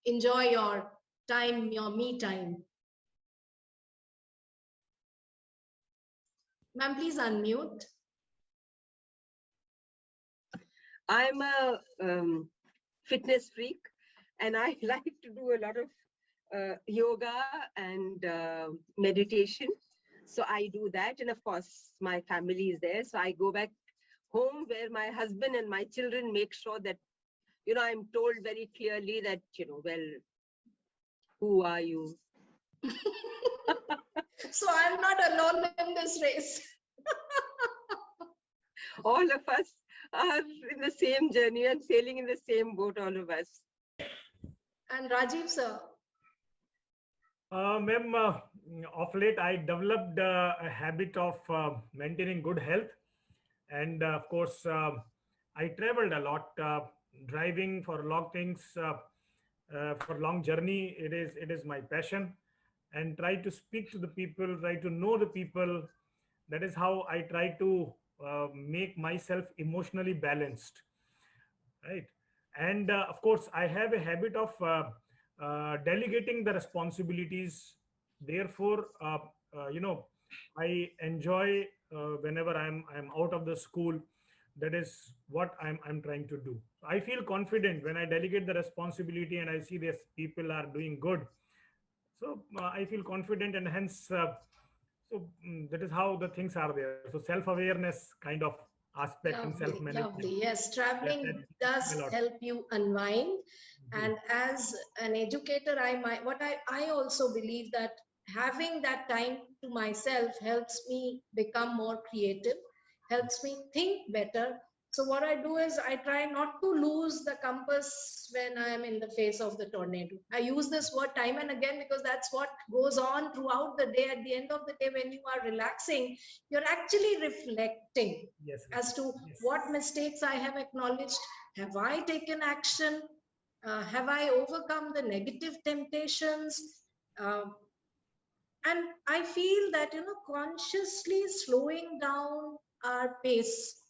enjoy your time, your me time. Ma'am, please unmute. I'm a fitness freak, and I like to do a lot of yoga and meditation. So I do that, and of course my family is there. So I go back home where my husband and my children make sure that, you know, I'm told very clearly that, you know, well, who are you? So I'm not alone in this race. All of us are in the same journey and sailing in the same boat, all of us. And Rajiv sir. Ma'am, of late I developed a habit of maintaining good health, and of course I traveled a lot, driving for long things, for long journey. It is my passion, and try to speak to the people, try to know the people. That is how I try to make myself emotionally balanced, right? And of course I have a habit of delegating the responsibilities. Therefore you know, I enjoy whenever I'm out of the school. That is what I'm trying to do. I feel confident when I delegate the responsibility and I see these people are doing good. So I feel confident, and hence that is how the things are there. So self-awareness kind of aspect and Lovely, self-management. lovely. Yes, That traveling does a lot. help you unwind. And as an educator, I also believe that having that time to myself helps me become more creative, helps me think better. So what I do is I try not to lose the compass when I am in the face of the tornado. I use this word time and again because that's what goes on throughout the day. At the end of the day, when you are relaxing, you're actually reflecting Yes, as to yes. what mistakes I have acknowledged. Have I taken action? Have I overcome the negative temptations? And I feel that, you know, consciously slowing down our pace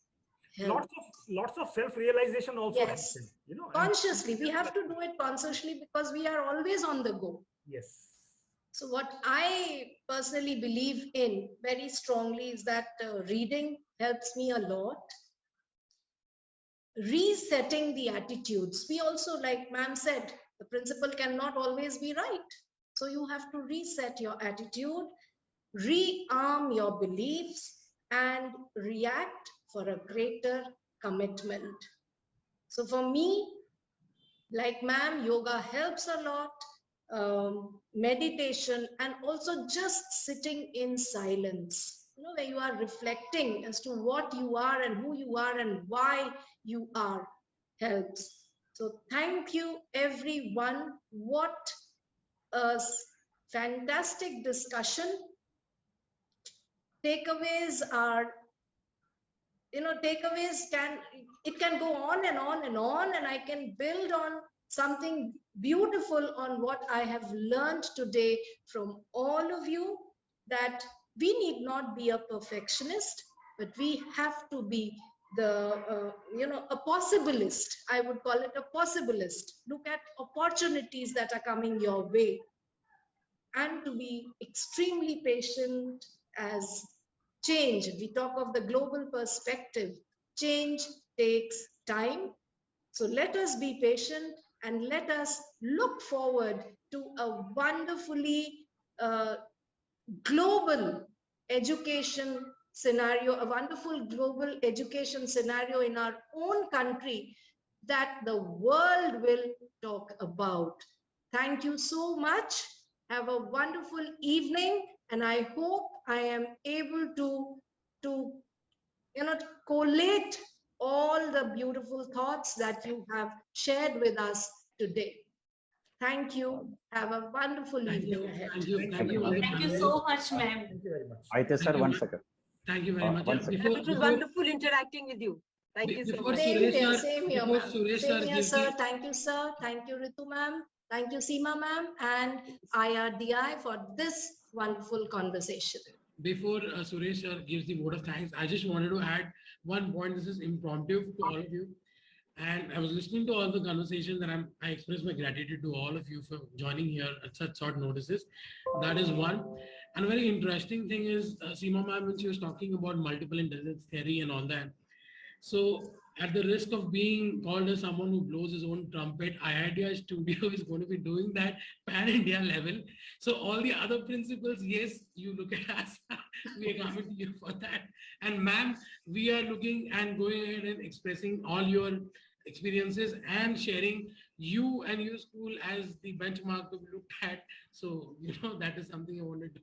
helps. Lots of self-realization also Yes, happen, you know, and consciously. We have to do it consciously because we are always on the go. yes, So what I personally believe in very strongly is that reading helps me a lot. Resetting the attitudes. We also, like ma'am said, the principle cannot always be right. So you have to reset your attitude, rearm your beliefs, and react for a greater commitment. So for me, like ma'am, yoga helps a lot, meditation, and also just sitting in silence, you know, where you are reflecting as to what you are and who you are and why you are, helps. So thank you everyone. What a fantastic discussion. Takeaways are, you know, takeaways can go on and on and on, and I can build on something beautiful on what I have learned today from all of you, that we need not be a perfectionist, but we have to be the you know, a possibilist. I would call it a possibilist. Look at opportunities that are coming your way, and to be extremely patient as change. We talk of the global perspective. Change takes time. So let us be patient and let us look forward to a wonderfully global education scenario, a wonderful global education scenario in our own country that the world will talk about. Thank you so much. Have a wonderful evening, and I hope I am able to to, collate all the beautiful thoughts that you have shared with us today. Thank you. Have a wonderful Thank evening you. ahead. Thank you. Thank Thank you. you all the Thank you panelists. so much, ma'am. Thank you very much. Aite sir, Thank you, one ma'am. second. Thank you very much. One second. Before, It was before, wonderful interacting with you. Thank you so before much. Same Suresh here, sir, same here, before ma'am. Suresh Same sir here, gives sir. the, Thank you, sir. Thank you, Ritu ma'am. Thank you, Seema ma'am, and IRDI for this wonderful conversation. before Suresh sir gives the vote of thanks, I just wanted to add one point. This is impromptu to all of you. And I was listening to all the conversations, and I express my gratitude to all of you for joining here at such short notices. That is one. And a very interesting thing is, Seema ma'am, when she was talking about multiple intelligence theory and all that. So, at the risk of being called as someone who blows his own trumpet, IITI Studio is going to be doing that pan India level. So, all the other principles, yes, you look at us, we are coming to you for that. And, ma'am, we are looking and going ahead and expressing all your experiences and sharing you and your school as the benchmark to be looked at. So, that is something I wanted to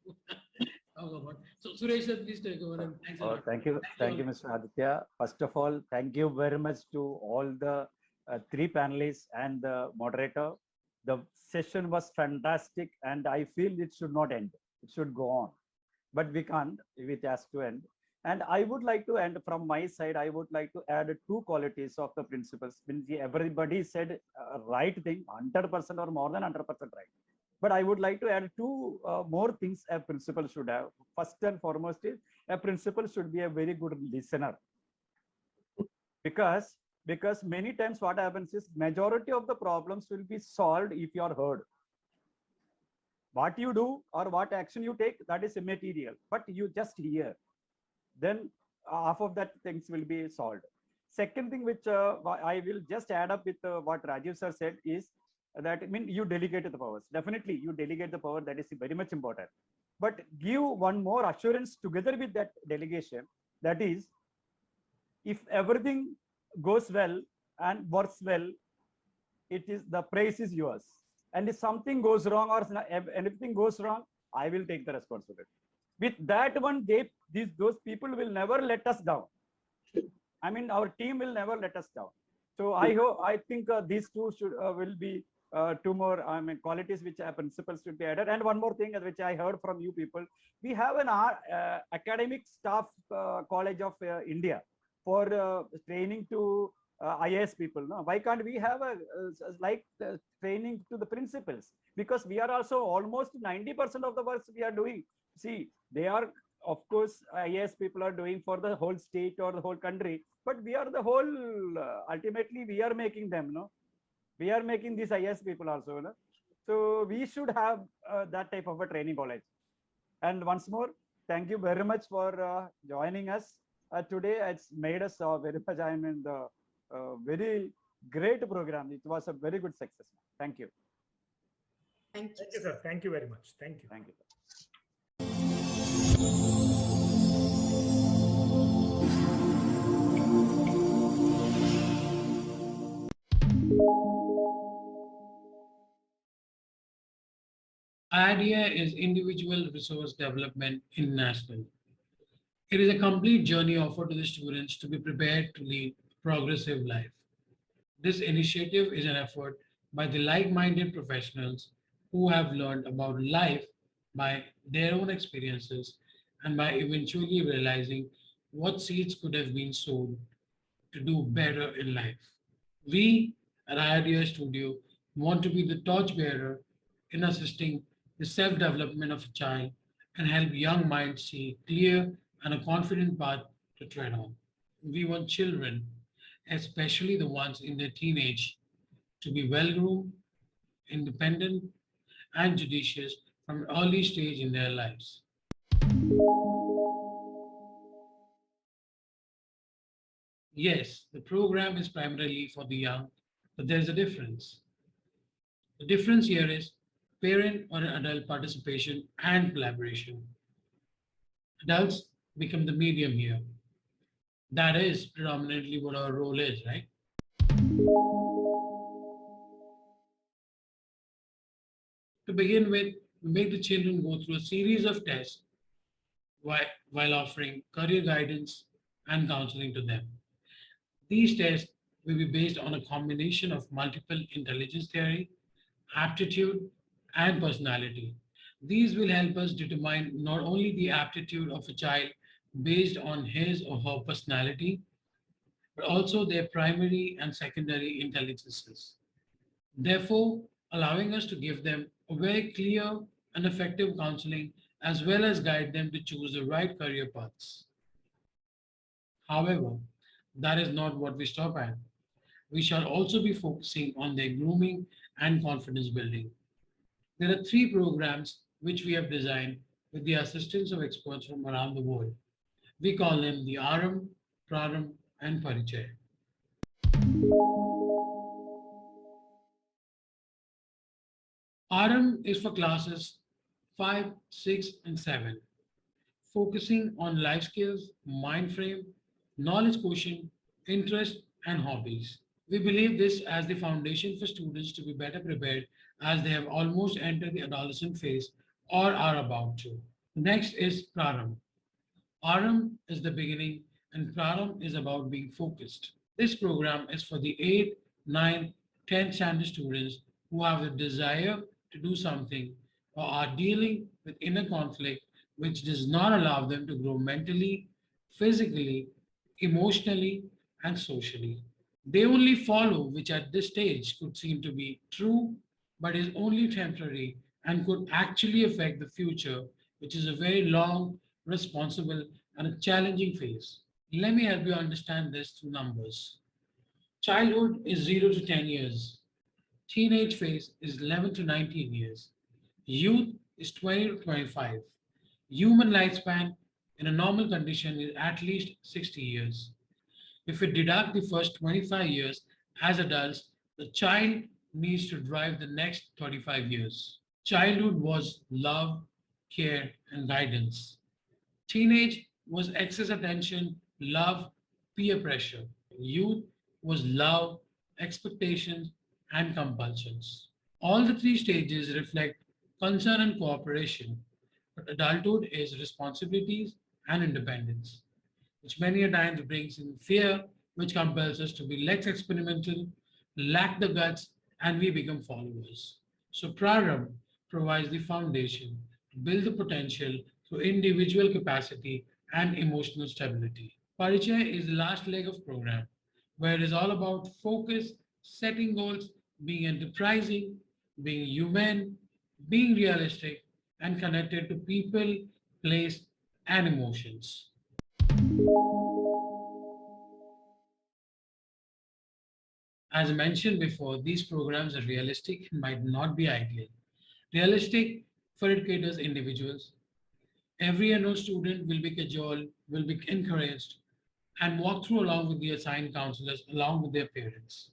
talk about. So, Suresh, sir, please take over and thanks a lot. Thank you, Thank you. Mr. Aditya. First of all, thank you very much to all the three panelists and the moderator. The session was fantastic, and I feel it should not end. It should go on, but we can't. It has to end. And I would like to end from my side. I would like to add two qualities of the principles. Everybody said right thing, 100% or more than 100% right. But I would like to add two more things a principal should have. First and foremost is a principal should be a very good listener. Because many times what happens is majority of the problems will be solved if you are heard. What you do or what action you take, that is immaterial, but you just hear. Then half of that things will be solved. Second thing which I will just add up with what Rajiv sir said is that you delegate the powers. Definitely you delegate the power, that is very much important. But give one more assurance together with that delegation, that is, if everything goes well and works well, it is the praise is yours. And if something goes wrong or anything goes wrong, I will take the responsibility. With that one, those people will never let us down. I mean, our team will never let us down. So I think these two will be two more qualities which principals should be added. And one more thing which I heard from you people, we have an academic staff college of India for training to IAS people. No? Why can't we have a training to the principals? Because we are also almost 90% of the works we are doing. See, they are, of course, IAS people are doing for the whole state or the whole country, but we are the whole, ultimately we are making them, no? We are making these IAS people also, no? So we should have that type of a training college. And once more, thank you very much for joining us today. It's made us very much, I mean, the very great program. It was a very good success. Thank you. Thank you. Thank you, sir. Thank you very much. Thank you. Thank you. IDEA is Individual Resource Development International. It is a complete journey offered to the students to be prepared to lead a progressive life. This initiative is an effort by the like-minded professionals who have learned about life by their own experiences and by eventually realizing what seeds could have been sown to do better in life. We at IDEA Studio want to be the torchbearer in assisting the self-development of a child and help young minds see clear and a confident path to tread on. We want children, especially the ones in their teenage, to be well-groomed, independent, and judicious from an early stage in their lives. Yes, the program is primarily for the young, but there's a difference. The difference here is parent or adult participation and collaboration. Adults become the medium here. That is predominantly what our role is, right? To begin with, we make the children go through a series of tests while offering career guidance and counseling to them. These tests will be based on a combination of multiple intelligence theory, aptitude, and personality. These will help us determine not only the aptitude of a child based on his or her personality, but also their primary and secondary intelligences. Therefore, allowing us to give them a very clear and effective counseling as well as guide them to choose the right career paths. However, that is not what we stop at. We shall also be focusing on their grooming and confidence building. There are three programs which we have designed with the assistance of experts from around the world. We call them the Aram, Praram, and Parichay. Aram is for classes 5, 6, and 7, focusing on life skills, mind frame, knowledge quotient, interest, and hobbies. We believe this as the foundation for students to be better prepared as they have almost entered the adolescent phase or are about to. Next is Praram. Aram is the beginning and Praram is about being focused. This program is for the 8th, 9th, 10th standard students who have the desire to do something or are dealing with inner conflict which does not allow them to grow mentally, physically, emotionally, and socially. They only follow, which at this stage could seem to be true, but is only temporary and could actually affect the future, which is a very long, responsible, and a challenging phase. Let me help you understand this through numbers. Childhood is 0 to 10 years. Teenage phase is 11 to 19 years. Youth is 20 to 25. Human lifespan in a normal condition is at least 60 years. If we deduct the first 25 years as adults, the child needs to drive the next 35 years. Childhood was love, care, and guidance. Teenage was excess attention, love, peer pressure. Youth was love, expectations, and compulsions. All the three stages reflect concern and cooperation, but adulthood is responsibilities and independence, which many a times brings in fear, which compels us to be less experimental, lack the guts, and we become followers. So Praram provides the foundation to build the potential through individual capacity and emotional stability. Parichay is the last leg of program, where it is all about focus, setting goals, being enterprising, being human, being realistic, and connected to people, place, and emotions. As I mentioned before, these programs are realistic and might not be ideal. Realistic for it caters individuals. Every enrolled student will be cajoled, will be encouraged, and walk through along with the assigned counselors, along with their parents.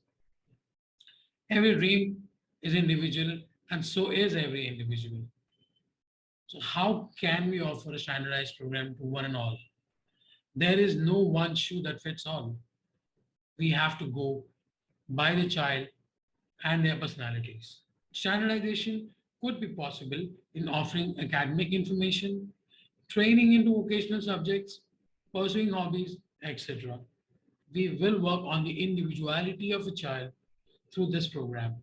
Every dream is individual, and so is every individual. So, how can we offer a standardized program to one and all? There is no one shoe that fits all. We have to go by the child and their personalities. Standardization could be possible in offering academic information, training into vocational subjects, pursuing hobbies, etc. We will work on the individuality of a child through this program.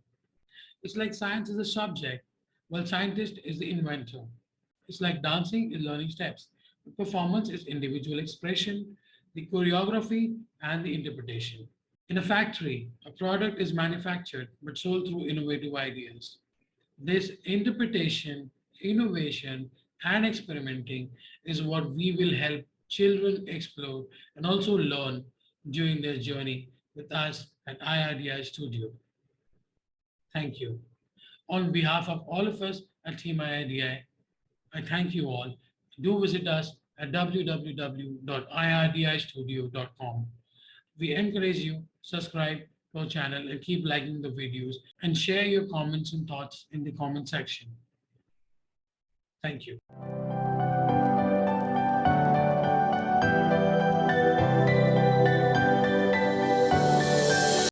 It's like science is a subject, while scientist is the inventor. It's like dancing is learning steps. The performance is individual expression, the choreography, and the interpretation. In a factory, a product is manufactured but sold through innovative ideas. This interpretation, innovation, and experimenting is what we will help children explore and also learn during their journey with us at IRDI Studio. Thank you. On behalf of all of us at Team IRDI, I thank you all. Do visit us at www.irdistudio.com. We encourage you subscribe to our channel and keep liking the videos and share your comments and thoughts in the comment section. Thank you.